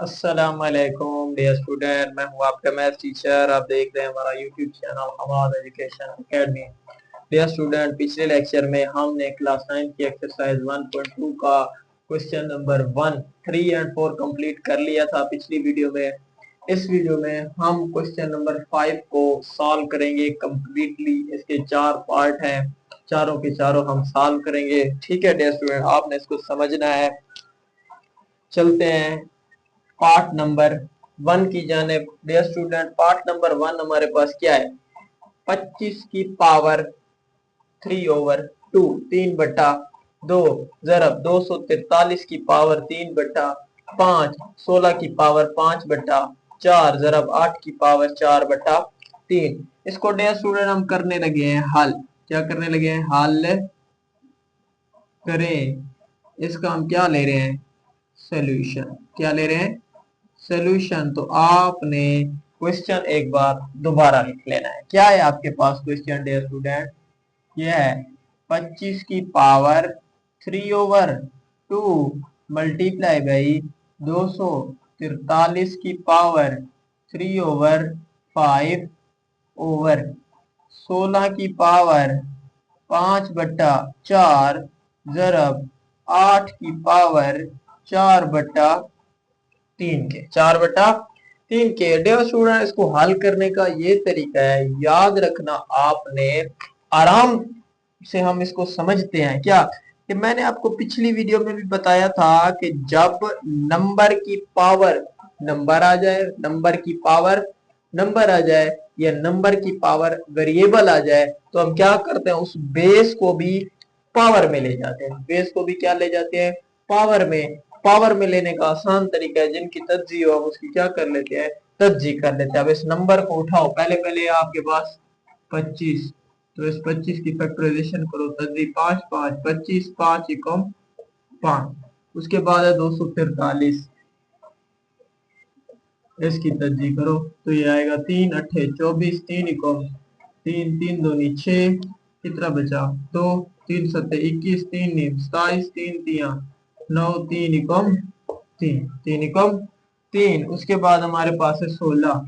अस्सलाम वालेकुम dear student, मैं हूं आपका मैथ टीचर। आप देख रहे हैं हमारा YouTube channel Hamad education academy. Dear student, पिछले लेक्चर में हमने क्लास 9 की एक्सरसाइज 1.2 का क्वेश्चन नंबर 1, 3 एंड 4 कंप्लीट कर लिया था पिछली वीडियो में। इस वीडियो में हम क्वेश्चन नंबर 5 को सॉल्व करेंगे कंप्लीटली। इसके 4 पार्ट हैं, चारों के चारों हम सॉल्व करेंगे। ठीक है डियर स्टूडेंट, आपने इसको समझना है। चलते हैं पार्ट नंबर 1 की जानिब। डियर स्टूडेंट, पार्ट नंबर 1 हमारे पास क्या है? 25 की पावर 3/2, 3/2 जरब 243 की पावर 3/5, 16 की पावर 5/4 जरब 8 की पावर 4/3। इसको डियर स्टूडेंट हम करने लगे हैं हल। क्या करने लगे हैं? हल करें। इसका हम क्या ले रहे हैं? सोल्यूशन। क्या ले रहे हैं? सोल्यूशन। तो आपने क्वेश्चन एक बार दोबारा लिख लेना है। क्या है आपके पास क्वेश्चन डियर स्टूडेंट? यह है 25 की पावर 3/2 मल्टीप्लाई बाई 243 की पावर 3/5 ओवर 16 की पावर 5/4 जरब 8 की पावर 4/3 के 4/3 के। डियर स्टूडेंट, इसको हल करने का ये तरीका है, याद रखना आपने। आराम से हम इसको समझते हैं। क्या कि मैंने आपको पिछली वीडियो में भी बताया था कि जब नंबर की पावर नंबर आ जाए, नंबर की पावर नंबर आ जाए या नंबर की पावर वेरिएबल आ जाए, तो हम क्या करते हैं? उस बेस को भी पावर में ले जाते हैं। बेस को भी क्या ले जाते हैं? पावर में। पावर में लेने का आसान तरीका है, जिनकी तज्जी हो हम उसकी क्या कर लेते हैं? तज्जी कर लेते हैं। अब इस नंबर को उठाओ। पहले पहले आपके पास 25, तो इस 25 की फैक्टराइजेशन करो। तज्जी 5 5 25, 5 एकम 5। उसके बाद है 243, इसकी तज्जी करो तो ये आएगा 3 अट्ठे 24, 3 एकम 3, 3 दूनी 6, कितना बचा? 2, 3 सत्ते 21, 3 नीम 27, 3 तिया 9, 3 एकम 3, 3 एकम 3। उसके बाद हमारे पास है 16।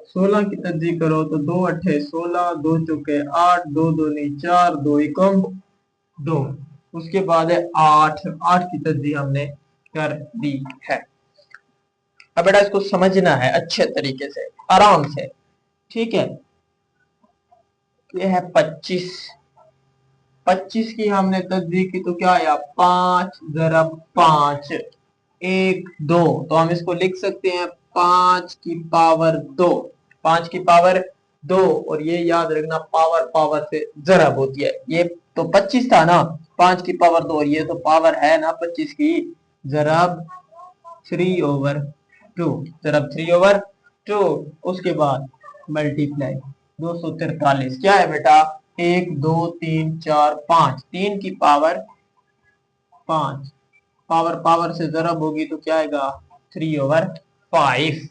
16 की तज्जी करो तो 2 अट्ठे 16, 2 चौके 8, 2 दूनी 4, 2 एकम 2। उसके बाद है 8। 8 की तज्जी हमने कर दी है। अब बेटा इसको समझना है अच्छे तरीके से, आराम से। ठीक है, ये है 25। 25 की हमने तस्दीक की तो क्या आया? 5 जरब 5 1 2। तो हम इसको लिख सकते हैं 5 की पावर 2। 5 की पावर 2, और ये याद रखना पावर पावर से जरब होती है। ये तो 25 था ना, 5 की पावर 2, ये तो पावर है ना 25 की। जरब 3/2, जरब 3/2। उसके बाद मल्टीप्लाई 243। क्या है बेटा? 1 2 3 4 5, 3 की पावर 5, पावर पावर से जरब होगी तो क्या आएगा? 3/5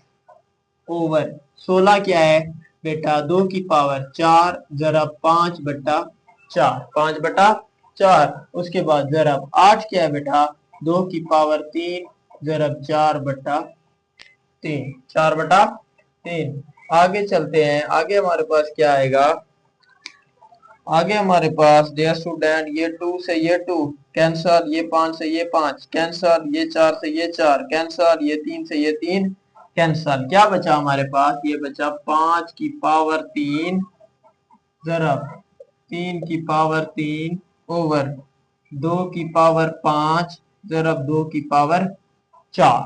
ओवर 16 क्या है बेटा? 2 की पावर 4 जरब 5/4, 5/4। उसके बाद जरब 8 क्या है बेटा? 2 की पावर 3 जरब 4/3, 4/3। आगे चलते हैं। आगे हमारे पास क्या आएगा? आगे हमारे पास डियर स्टूडेंट, ये 2 से ये 2 कैंसल, ये 5 से ये 5 कैंसल, ये 4 से ये 4 कैंसल, ये 3 से ये 3 कैंसल। क्या बचा हमारे पास? ये बचा 5 की पावर 3 जरब 3 की पावर 3 ओवर 2 की पावर 5 जरब 2 की पावर 4।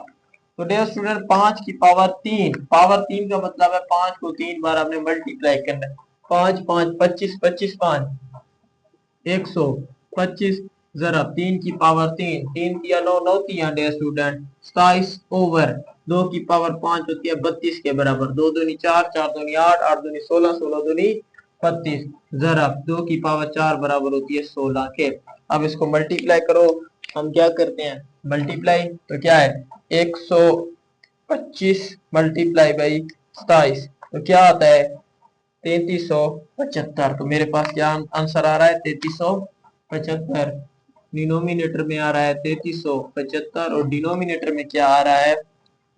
तो डियर स्टूडेंट, 5 की पावर 3 का मतलब है 5 को 3 बार हमने मल्टीप्लाई करना है। 5 5 25, 25 5 125 जरा 3 की पावर 3, 3 तिया 9, 9 तिया डियर स्टूडेंट 27 ओवर 2 की पावर 5 होती है 32 के बराबर। 2 दूनी 4, 4 दूनी 8, 8 दूनी 16, 16 दूनी 32 जरा 2 की पावर 4 बराबर होती है 16 के। अब इसको मल्टीप्लाई करो। हम क्या करते हैं? मल्टीप्लाई तो क्या है? 125 मल्टीप्लाई बाई 27 तो क्या आता है? 3375। तो मेरे पास क्या आंसर आ रहा है? 3375। डिनोमिनेटर में आ रहा है 3375 और डिनोमिनेटर में क्या आ रहा है?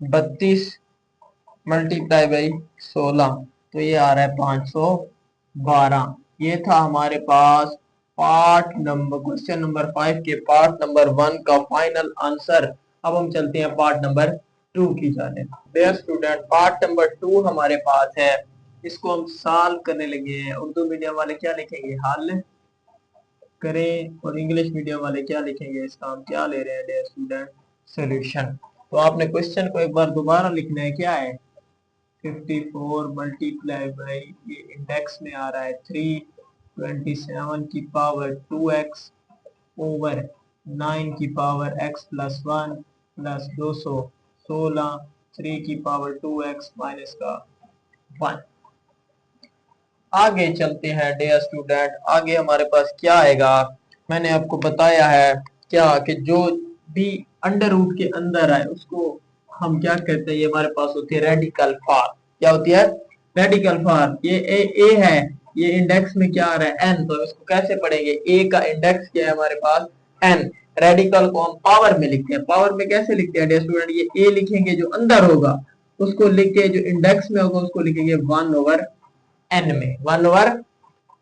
32 मल्टीप्लाई बाई 16, तो ये आ रहा है 512। ये था हमारे पास पार्ट नंबर क्वेश्चन नंबर 5 के पार्ट नंबर 1 का फाइनल आंसर। अब हम चलते हैं पार्ट नंबर 2 की जानिब। डियर स्टूडेंट, पार्ट नंबर 2 हमारे पास है, इसको हम सॉल्व करने लगे हैं। उर्दू मीडियम वाले क्या लिखेंगे, हल करें, और इंग्लिश मीडियम वाले क्या लिखेंगे, इसका हम क्या ले रहे हैं डियर स्टूडेंट, सोल्यूशन। तो आपने क्वेश्चन को एक बार दोबारा लिखना है। क्या है, 54 मल्टीप्लाई बाई, ये इंडेक्स में आ रहा है 3, 27 की पावर 2x ओवर 9 की पावर x प्लस 1 प्लस 216 3 की पावर 2x माइनस का 1। आगे चलते हैं डियर स्टूडेंट, आगे हमारे पास क्या आएगा। मैंने आपको बताया है क्या कि जो भी अंडर रूट के अंदर आए उसको हम क्या कहते हैं, ये हमारे पास होती है रेडिकल फॉर्म। क्या होती है, रेडिकल फॉर्म। ये ए है, ये इंडेक्स में क्या आ रहा है एन, तो इसको कैसे पढ़ेंगे, ए का इंडेक्स क्या है हमारे पास एन। रेडिकल को हम पावर में लिखते हैं। पावर में कैसे लिखते हैं डियर स्टूडेंट, ये ए लिखेंगे जो अंदर होगा उसको लिख के, जो इंडेक्स में होगा उसको लिखेंगे 1 ओवर एन में, 1 ओवर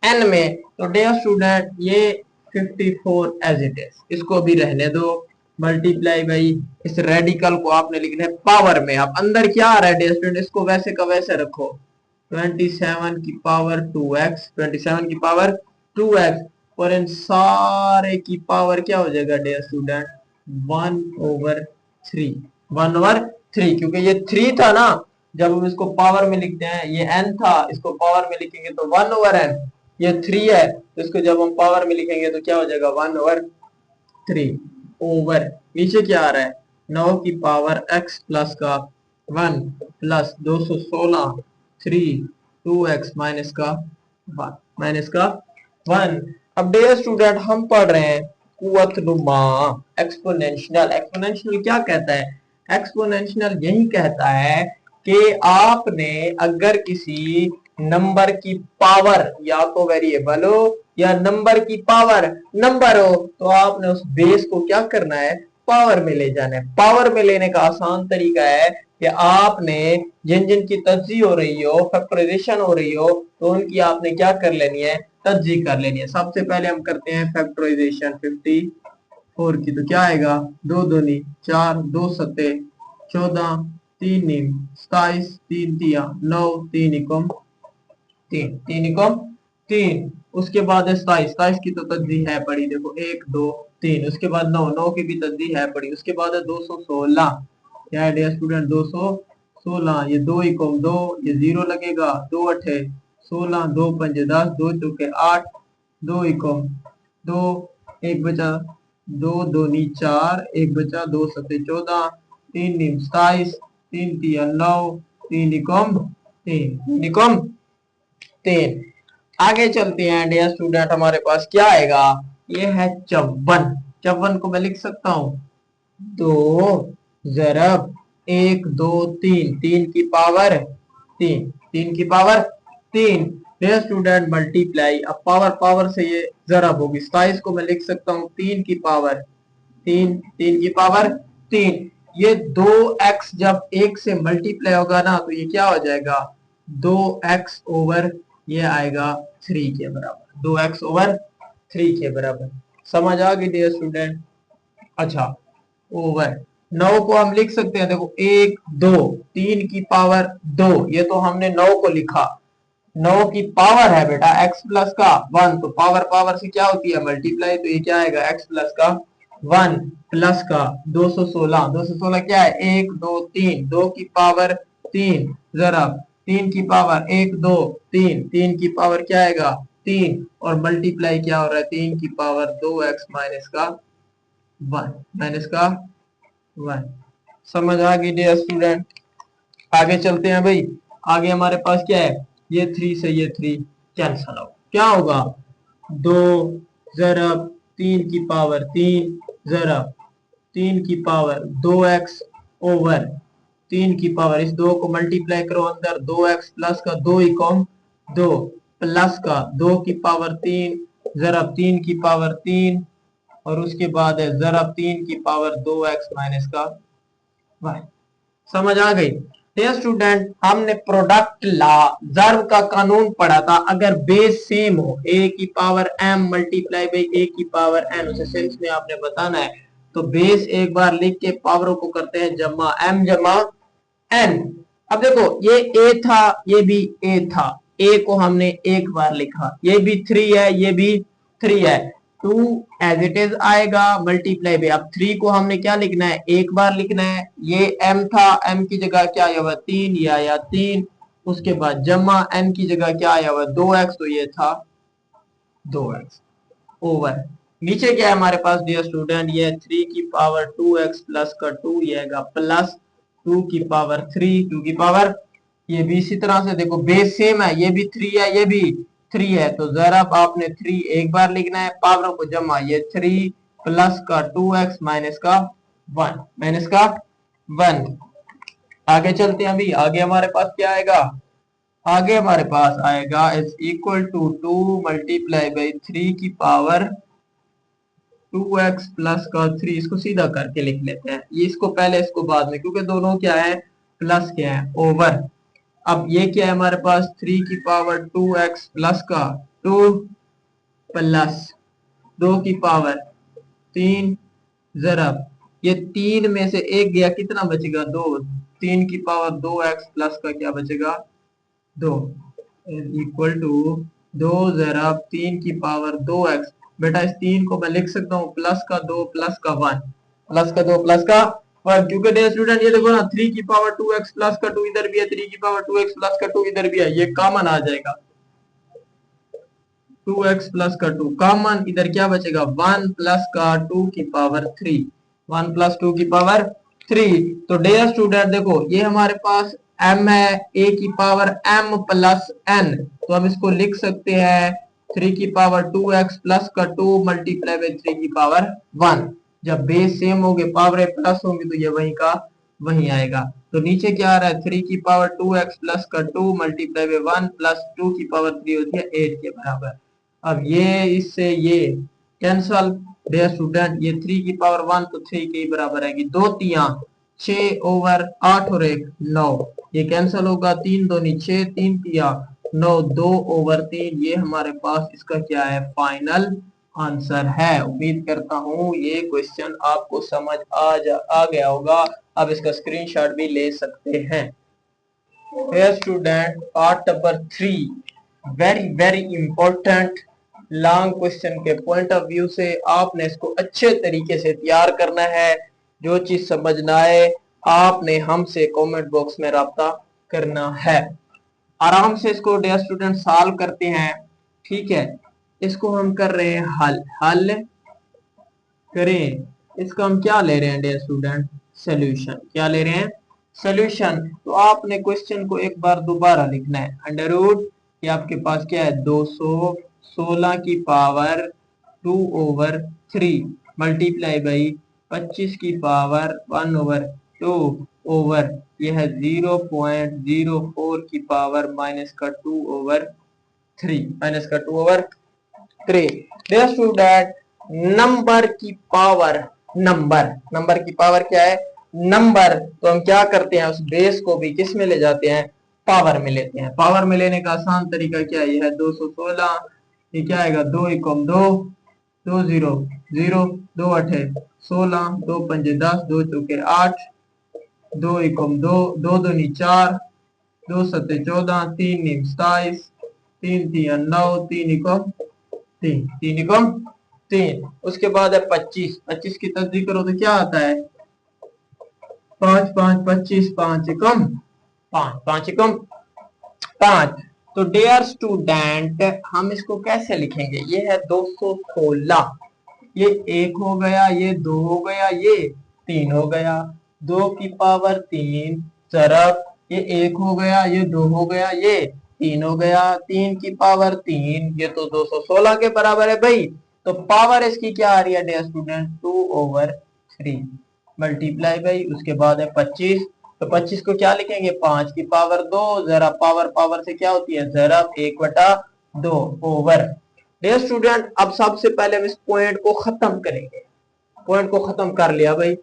एन में। तो डियर स्टूडेंट ये 54 एज इट इज, इसको भी रहने दो। मल्टीप्लाई बाई, इस रेडिकल को आपने लिखना है पावर में। अब अंदर क्या आ रहा है डियर स्टूडेंट, इसको वैसे का वैसे रखो। 27 की पावर 2x, 27 की पावर 2x, और इन सारे की पावर क्या हो जाएगा डियर स्टूडेंट, 1 ओवर 3, 1 ओवर 3, क्योंकि ये 3 था ना, जब हम इसको पावर में लिखते हैं, ये n था, इसको पावर में लिखेंगे तो 1 ओवर n। ये 3 है तो इसको जब हम पावर में लिखेंगे तो क्या हो जाएगा 1 ओवर 3 ओवर, नीचे क्या आ रहा है 9 की पावर x प्लस का 1 प्लस 216 3 2x माइनस का 1, माइनस का 1। अब डियर स्टूडेंट हम पढ़ रहे हैं कुव्वत नुमा एक्सपोनेंशियल। एक्सपोनेंशियल क्या कहता है, एक्सपोनेंशियल यही कहता है कि आपने अगर किसी नंबर की पावर या तो वेरिएबल हो या नंबर की पावर नंबर हो, तो आपने उस बेस को क्या करना है, पावर में ले जाना है। पावर में लेने का आसान तरीका है कि आपने जिन जिन की तज्जी हो रही हो, फैक्टराइजेशन हो रही हो, तो उनकी आपने क्या कर लेनी है, तज्जी कर लेनी है। सबसे पहले हम करते हैं फैक्टराइजेशन 54 की, तो क्या आएगा 2 दूनी 4, 2 सत्ते 14, 3 नीम 27, 3 तिया 9, 3 इकम 3, 3 इकम 3। उसके बाद 27, 27 की तो तज्दी है पड़ी, देखो 1 2 3। उसके बाद 9, 9 की भी तज्दी है पड़ी। उसके बाद है 216, क्या है डियर स्टूडेंट 216, ये 2 इकम 2, ये 0 लगेगा, 2 अठे 16, 2 पंजे 10, 2 चौके 8, 2 इकम 2, एक बचा 2 दूनी 4, एक बचा 2 सत्ते 14, 3 नीम 27, 3 तिया 9, 3 इकम 3, 3 इकम 3। आगे चलते हैं डियर स्टूडेंट, हमारे पास क्या आएगा, ये है 54। 54 को मैं लिख सकता हूँ 2 जरब 1 2 3, 3 की पावर 3, 3 की पावर 3। डियर स्टूडेंट मल्टीप्लाई, अब पावर पावर से ये जरब होगी। 27 को मैं लिख सकता हूँ 3 की पावर 3, 3 की पावर 3। ये 2x जब 1 से मल्टीप्लाई होगा ना, तो ये क्या हो जाएगा 2x ओवर, ये आएगा 3 के बराबर, 2x ओवर 3 के बराबर। समझ आ गई डियर स्टूडेंट। अच्छा, ओवर 9 को हम लिख सकते हैं, देखो 1 2, 3 की पावर 2, ये तो हमने 9 को लिखा। 9 की पावर है बेटा x प्लस का 1, तो पावर पावर से क्या होती है मल्टीप्लाई, तो ये क्या आएगा x प्लस का 1 प्लस का 216, 216 क्या है 1 2 3, 2 की पावर 3 जरा 3 की पावर 1 2 3, 3 की पावर क्या आएगा 3, और मल्टीप्लाई क्या हो रहा है 3 की पावर 2x माइनस का 1, माइनस का 1। समझ आ गई डियर स्टूडेंट। आगे चलते हैं भाई। आगे हमारे पास क्या है, ये 3 से ये 3 कैंसल हो, क्या होगा 2 जरब 3 की पावर 3 जरब 3 की पावर 2x ओवर 3 की पावर, इस 2 को मल्टीप्लाई करो अंदर, 2x प्लस का 2 इकॉम 2 प्लस का 2 की पावर 3 जरब 3 की पावर 3, और उसके बाद है जरब 3 की पावर 2x माइनस का 1। समझ आ गई? डियर स्टूडेंट, हमने प्रोडक्ट लॉ ज़र्ब का कानून पढ़ा था। अगर बेस सेम हो, a की power m multiply by a की पावर n, उसे सेंस में आपने बताना है। तो बेस एक बार लिख के पावरों को करते हैं जमा, m जमा n। अब देखो ये a था, ये भी a था, a को हमने एक बार लिखा, ये भी 3 है, ये भी 3 है, 2 एज इट इज आएगा मल्टीप्लाई बाय। अब 3 को हमने क्या लिखना है, एक बार लिखना है। ये m था, m की जगह क्या आया हुआ 3, ये आया 3। उसके बाद जमा n की जगह क्या आया हुआ 2x, तो ये था 2x ओवर। नीचे क्या है हमारे पास डियर स्टूडेंट, ये 3 की पावर 2x प्लस का 2, ये आएगा प्लस 2 की पावर 3, 2 की पावर, ये भी इसी तरह से देखो बेस सेम है, ये भी 3 है, ये भी 3 है, तो जरा आपने 3 एक बार लिखना है, पावरों को जमा, ये 3 प्लस का 2x माइनस का 1, माइनस का 1। आगे चलते हैं, अभी आगे हमारे पास क्या आएगा, आगे हमारे पास आएगा is equal to 2 multiply by 3 की पावर 2x प्लस का 3। इसको सीधा करके लिख लेते हैं, ये इसको पहले इसको बाद में, क्योंकि दोनों क्या है प्लस क्या है ओवर। अब ये क्या है हमारे पास 3 की पावर 2x प्लस का 2 प्लस 2 की पावर 3, जरा ये 3 में से एक गया, कितना बचेगा 2, 3 की पावर 2x प्लस का क्या बचेगा 2 इक्वल टू 2 जरा 3 की पावर 2x। बेटा इस 3 को मैं लिख सकता हूँ प्लस का 2 प्लस का 1, प्लस का 2 प्लस का 1, क्योंकि डियर स्टूडेंट ये देखो ना 3 की पावर 2x प्लस का 2 इधर भी है, 3 की पावर 2x प्लस का 2 इधर भी है, ये कॉमन आ जाएगा, 2x प्लस का 2 कॉमन, इधर क्या बचेगा 1 प्लस का 2 की पावर 3, 1 प्लस 2 की पावर 3। तो डियर स्टूडेंट देखो ये हमारे पास m है, a की पावर m प्लस n, तो हम इसको लिख सकते हैं 3 की पावर 2x प्लस का 2 मल्टीप्लाई बाई 3 की पावर 1। जब बेस सेम होंगे पावर प्लस होंगी तो ये वही का वही आएगा। तो नीचे क्या आ रहा है 3 की पावर 2x प्लस का 2 मल्टीप्लाई बाई 1 प्लस 2 की पावर 3 होती है 8 के बराबर। अब ये इससे ये कैंसल, डियर स्टूडेंट ये 3 की पावर 1 तो 3 के बराबर आएगी, 2 तिया 6 ओवर 8 और 1 9, ये कैंसल होगा, 3 दूनी 6, 3 तिया 9, 2 ओवर 3, ये हमारे पास इसका क्या है फाइनल आंसर है। उम्मीद करता हूँ ये क्वेश्चन आपको समझ आ गया होगा। अब इसका स्क्रीनशॉट भी ले सकते हैं। Student part number 3 very important long question के पॉइंट ऑफ व्यू से आपने इसको अच्छे तरीके से तैयार करना है। जो चीज समझ ना आए आपने हमसे कमेंट बॉक्स में राब्ता करना है। आराम से इसको डियर स्टूडेंट सॉल्व करते हैं, ठीक है। इसको हम कर रहे हैं हल, हल करें, इसका हम क्या ले रहे हैं डियर स्टूडेंट सोल्यूशन, क्या ले रहे हैं सोल्यूशन। तो आपने क्वेश्चन को एक बार दोबारा लिखना है, अंडर रूट ये आपके पास क्या है 216 की पावर 2 ओवर 3 मल्टीप्लाई बाई 25 की पावर 1 ओवर 2 ओवर यह है 0.04 की पावर माइनस का 2 ओवर 3, माइनस का 2 ओवर 3। डियर स्टूडेंट नंबर की पावर, नंबर की पावर क्या है नंबर, तो हम क्या करते हैं उस बेस को भी किस में ले जाते हैं पावर में लेते हैं। पावर में लेने का आसान तरीका क्या है, ये है 216, ये क्या आएगा 2 एकम 2, 2 0 0, 2 अठे 16, 2 पंजे 10, 2 चौके 8, 2 एकम 2, 2 दूनी 4, 2 सत्ते 14, 3 नीम 27, 3 तिया 9, 3 एकम 3, 3 एकम 3। उसके बाद है 25, 25 की तस्दीक करो तो क्या आता है 5 5 25, 5 एकम 5, 5 एकम 5। तो डियर स्टूडेंट हम इसको कैसे लिखेंगे, ये है 216, ये 1 हो गया, ये 2 हो गया, ये 3 हो गया, 2 की पावर 3 जरब, ये 1 हो गया, ये 2 हो गया, ये 3 हो गया, 3 की पावर 3, ये तो 216 के बराबर है भाई। तो पावर इसकी क्या आ रही है dear student 2 over 3 multiply by, उसके बाद है 25, तो 25 को क्या लिखेंगे 5 की पावर 2, जरा पावर पावर से क्या होती है जरा 1/2 ओवर। डियर स्टूडेंट अब सबसे पहले हम इस पॉइंट को खत्म करेंगे, पॉइंट को खत्म कर लिया भाई,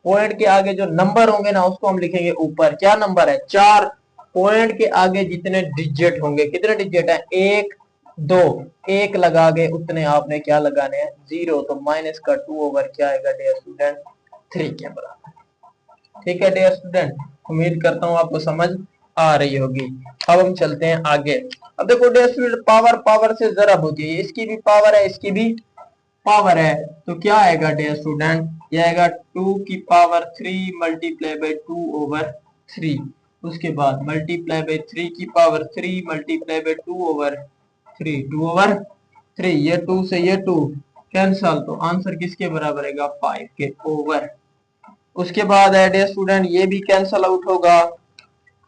पॉइंट के आगे जो नंबर होंगे ना उसको हम लिखेंगे ऊपर। क्या नंबर है? 4। पॉइंट के आगे जितने डिजिट होंगे, कितने डिजिट है? 1 2, 1 लगा के उतने आपने क्या लगाने हैं? 0। तो माइनस का 2 ओवर क्या आएगा डियर स्टूडेंट? 3 के बराबर। ठीक है डियर स्टूडेंट, उम्मीद करता हूँ आपको समझ आ रही होगी। अब हम चलते हैं आगे। अब देखो डियर स्टूडेंट, पावर पावर से जरब होती है, इसकी भी पावर है, इसकी भी पावर है, तो क्या आएगा डियर स्टूडेंट? ये आएगा 2 की पावर 3 मल्टीप्लाई बाई 2 ओवर 3। उसके बाद मल्टीप्लाई बाई 3 की power 3 multiply by 2 over 3, 2 over 3। ये 2 से ये 2 कैंसल, तो आंसर किसके बराबर आएगा? 5 के ओवर। उसके बाद है डियर स्टूडेंट, ये भी कैंसल आउट होगा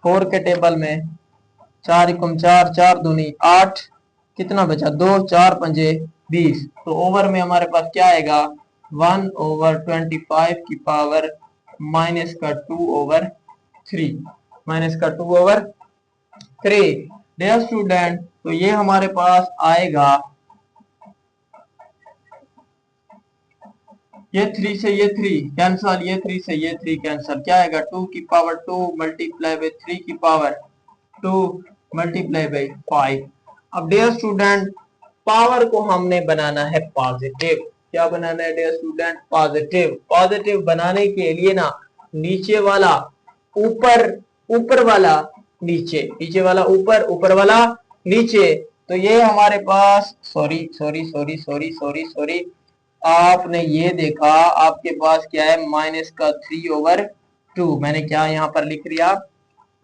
4 के टेबल में। 4 एकम 4, 4 दूनी 8, कितना बचा? 2, 4 पंजे 20। तो ओवर में हमारे पास क्या आएगा? 1 ओवर 25 की पावर माइनस का 2 ओवर 3, माइनस का 2 ओवर 3। डियर स्टूडेंट, तो ये हमारे पास आएगा, ये 3 से ये 3 कैंसल, ये 3 से ये 3 कैंसल, क्या आएगा? 2 की पावर 2 मल्टीप्लाई बाई 3 की पावर 2 मल्टीप्लाई बाई 5। अब डियर स्टूडेंट, पावर को हमने बनाना है पॉजिटिव। क्या बनाना है डियर स्टूडेंट? पॉजिटिव। पॉजिटिव बनाने के लिए ना नीचे वाला ऊपर, ऊपर वाला नीचे, नीचे वाला ऊपर, ऊपर वाला नीचे। तो ये हमारे पास, sorry sorry sorry sorry sorry sorry, आपने ये देखा आपके पास क्या है? माइनस का 3 ओवर 2। मैंने क्या यहाँ पर लिख दिया?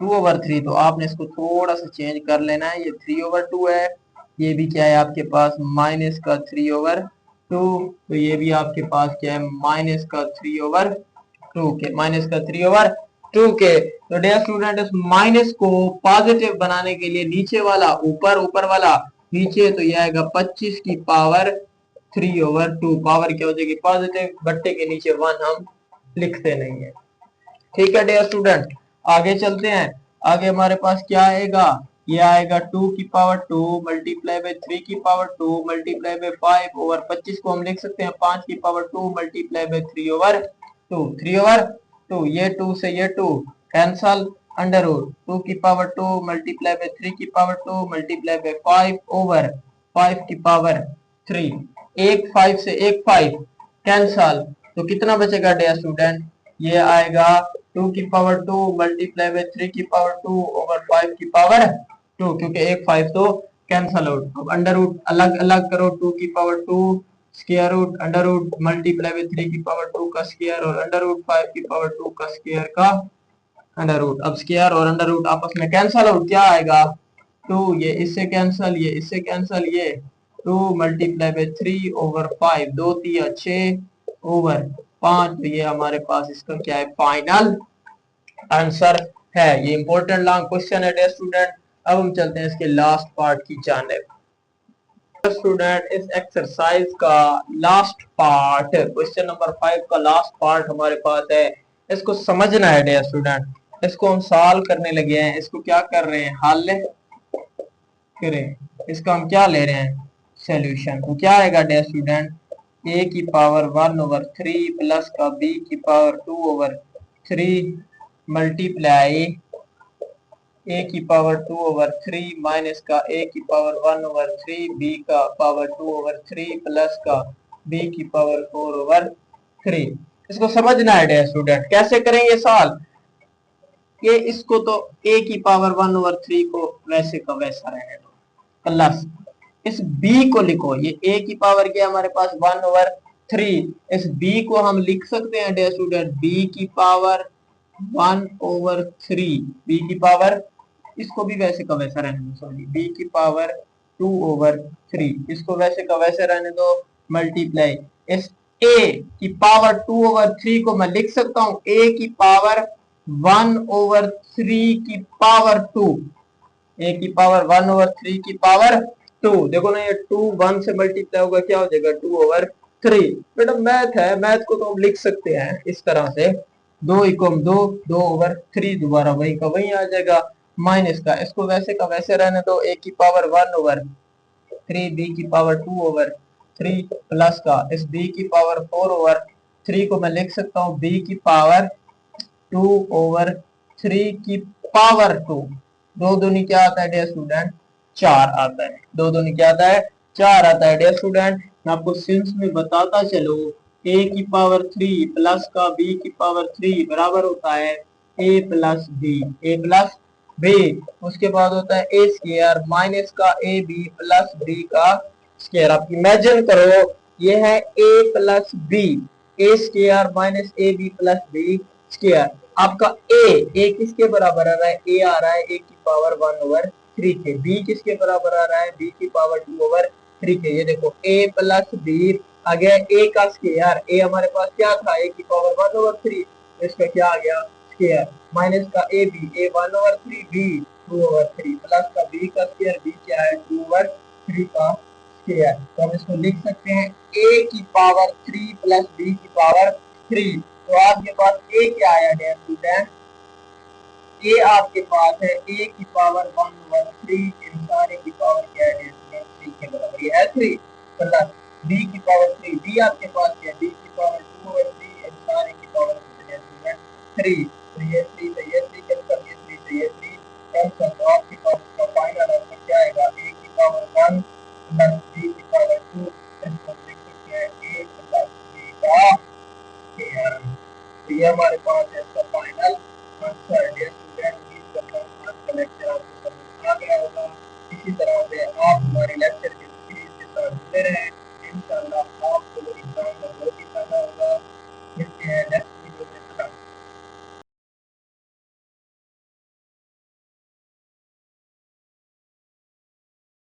2 ओवर 3। तो आपने इसको थोड़ा सा चेंज कर लेना है। ये 3 ओवर 2 है, ये भी क्या है आपके पास? माइनस का 3 ओवर 2। तो ये भी आपके पास क्या है? माइनस का 3 ओवर 2 के, माइनस का 3 ओवर 2 के। तो डियर स्टूडेंट, इस माइनस को पॉजिटिव बनाने के लिए नीचे वाला ऊपर, ऊपर वाला नीचे, तो ये आएगा 25 की पावर 3 ओवर 2। पावर क्या हो जाएगी? पॉजिटिव, बट्टे के नीचे 1 हम लिखते नहीं है। ठीक है डियर स्टूडेंट, आगे चलते हैं। आगे हमारे पास क्या आएगा? ये आएगा 2 की पावर 2 मल्टीप्लाई बाई 3 की पावर 2 मल्टीप्लाई बाई 5 ओवर 25 को हम लिख सकते हैं 5 की पावर 2 मल्टीप्लाई बाई 3 ओवर 2, 3 ओवर 2। ये 2 से ये 2 कैंसल, अंडर रूट 2 की पावर 2 मल्टीप्लाई बाई 3 की पावर 2 मल्टीप्लाई बाई 5 ओवर 5 की पावर 3। एक 5 से एक 5 कैंसल, तो कितना बचेगा डियर स्टूडेंट? ये आएगा 2 की पावर 2 मल्टीप्लाई बाई 3 की पावर 2 ओवर 5 की पावर 2, क्योंकि एक 5 तो कैंसल आउट। अब अंडर रूट अलग अलग करो, 2 की पावर 2 square root under root multiply by 3 की पावर 2 का स्क्वायर और अंडर रूट 5 की पावर 2 का स्क्वायर का अंडर रूट। अब स्क्वायर और अंडर रूट आपस में कैंसल आउट, क्या आएगा? 2, ये इससे कैंसल, ये इससे कैंसल, ये 2 मल्टीप्लाई बाई 3 ओवर 5, 2 तिया 6 ओवर 5। तो ये हमारे पास इसका क्या है? फाइनल आंसर है। ये इंपॉर्टेंट लॉन्ग क्वेश्चन है डियर स्टूडेंट। अब हम चलते हैं इसके लास्ट पार्ट की जानिब। स्टूडेंट, इस एक्सरसाइज का लास्ट पार्ट, क्वेश्चन नंबर 5 का लास्ट पार्ट हमारे पास है। इसको समझना है डियर स्टूडेंट। इसको हम सॉल्व करने लगे हैं। इसको क्या कर रहे हैं? हल करें। इसका हम क्या ले रहे हैं? सॉल्यूशन। तो क्या आएगा डियर स्टूडेंट? a की पावर 1 ओवर 3 प्लस का b की पावर 2 ओवर 3 मल्टीप्लाई a की पावर 2 ओवर 3 माइनस का a की पावर 1 ओवर 3 b का पावर 2 ओवर 3 प्लस का b की पावर 4 ओवर 3। इसको समझना है डियर स्टूडेंट। कैसे करेंगे सॉल्व? ये इसको तो a की पावर 1 ओवर 3 को वैसे का वैसा रहने दो, प्लस इस b को लिखो। ये a की पावर क्या हमारे पास? 1 ओवर 3। इस b को हम लिख सकते हैं डियर स्टूडेंट b की पावर 1 ओवर 3, b की पावर, इसको भी वैसे का वैसा रहने दो, सॉरी, b की पावर 2 ओवर 3, इसको वैसे का वैसे रहने दो, मल्टीप्लाई इस a की पावर 2 ओवर 3 को मैं लिख सकता हूं a की पावर 1 ओवर 3 की पावर 2, a की पावर 1 ओवर 3 की पावर 2। देखो ना, ये 2 1 से मल्टीप्लाई होगा, क्या हो जाएगा? 2 ओवर 3। बेटा मैथ है, मैथ को तो हम लिख सकते हैं इस तरह से, 2 इक्वल 2, 2 ओवर 3 दोबारा वही का वही आ जाएगा, माइनस का इसको वैसे का वैसे रहने दो, a की पावर 1 ओवर 3 b की पावर 2 ओवर 3 प्लस का इस b की पावर 4 ओवर 3 को मैं लिख सकता हूँ b की पावर 2/3 की पावर 2। दो दूनी क्या आता है डियर स्टूडेंट? 4 आता है। दो दूनी क्या आता है? 4 आता है डियर स्टूडेंट। मैं आपको सिंस में बताता चलो, a की पावर 3 प्लस का b की पावर 3 बराबर होता है a plus b, a plus b. उसके बाद होता है ए स्क्वायर माइनस का ए बी प्लस बी का स्क्वायर। आप इमेजिन करो, ये है a plus b, a square minus a b plus b square. आपका ए किसके बराबर आ रहा है? ए आ रहा है ए की पावर 1/3 के। बी किसके बराबर आ रहा है? बी की पावर 2/3 के। ये देखो a प्लस बी आ गया ए का स्क्वायर। ए हमारे पास क्या था? ए की पावर 1/3, इसका क्या आ गया? स्क्वायर माइनस का a b, a 1/3 b 2/3 plus का बी का स्क्वायर, बी क्या है? 2/3 का स्क्वायर। तो हम इसको लिख सकते हैं a की पावर 3 प्लस b की पावर 3। तो आपके पास a क्या आया डियर स्टूडेंट? a आपके पास है a की पावर 1/3 सारे की पावर क्या है डियर स्टूडेंट? 3 के बराबर, ये है 3 प्लस b की पावर 3। b आपके पास क्या है? b की पावर 2/3 सारे की पावर डियर स्टूडेंट 3। तो ये 3 से ये 3 कैंसिल, ये 3 से ये 3 कैंसिल। तो आपके पास इसका फाइनल आंसर क्या आएगा? a की पावर 1 प्लस b की पावर 2, इसको लिख सकते हैं a प्लस b का स्क्वायर। तो ये हमारे पास है इसका फाइनल आंसर। डियर स्टूडेंट, उम्मीद करता हूँ आज का लेक्चर आपको समझ आ गया होगा। इसी तरह से आप हमारे लेक्चर की सीरीज के साथ जुड़े रहें। इंशाअल्लाह आपको एग्जाम में